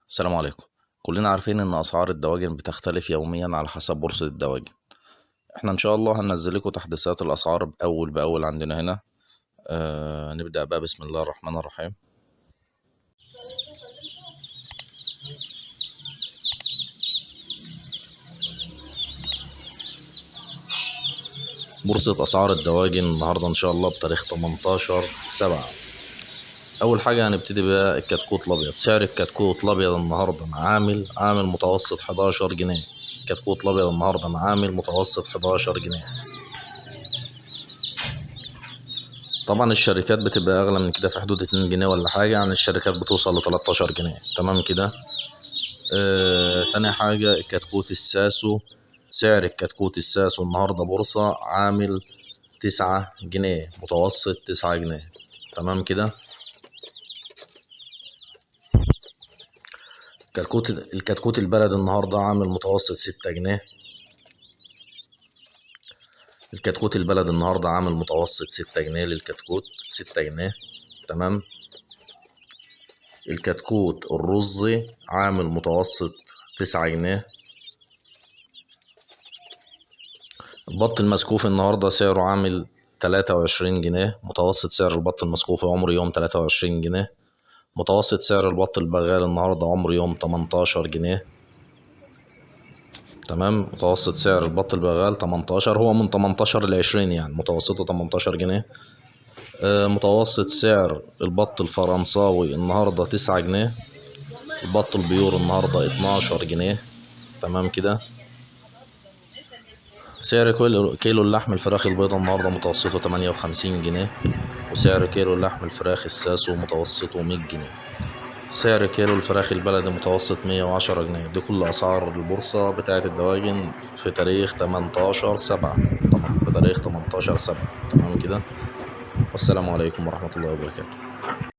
السلام عليكم. كلنا عارفين ان اسعار الدواجن بتختلف يوميا على حسب بورصة الدواجن. احنا ان شاء الله هننزل لكم تحديثات الاسعار اول باول عندنا هنا. نبدأ بقى بسم الله الرحمن الرحيم. بورصة اسعار الدواجن النهاردة ان شاء الله بتاريخ 18/7. اول حاجة هنبتدي بقى الكتكوت الابيض. سعر الكتكوت الابيض النهاردة عامل متوسط 11 جنيه. الكتكوت الابيض النهاردة عامل متوسط 11 جنيه. طبعا الشركات بتبقى اغلى من كده في حدود 2 جنيه ولا حاجه، يعني الشركات بتوصل ل 13 جنيه. تمام كده. تاني حاجه الكتكوت الساسو. سعر الكتكوت الساسو النهارده بورصه عامل 9 جنيه، متوسط 9 جنيه. تمام كده. الكتكوت البلد النهارده عامل متوسط 6 جنيه. الكتكوت البلد النهارده عامل متوسط 6 جنيه للكتكوت. 6 جنيه. تمام. الكتكوت الرزي عامل متوسط 9 جنيه. البط المسكوف النهاردة سعره عامل 23 جنيه. متوسط سعر البط المسكوف عمر يوم 23 جنيه. متوسط سعر البط البغال النهاردة عمر يوم 18 جنيه. تمام. متوسط سعر البط البغال 18، هو من 18 ل20 يعني متوسطه 18 جنيه. متوسط سعر البط الفرنساوي النهاردة 9 جنيه. البط البيور النهاردة 12 جنيه. تمام كده. سعر كيلو اللحم الفراخ البيضاء النهاردة متوسطه 58 جنيه. وسعر كيلو اللحم الفراخ الساسو متوسطه 100 جنيه. سعر كيلو الفراخ البلدي متوسط 110 جنيه. دي كل أسعار البورصة بتاعة الدواجن في تاريخ 18/7. طبعا بتاريخ 18/7. تمام كده. والسلام عليكم ورحمة الله وبركاته.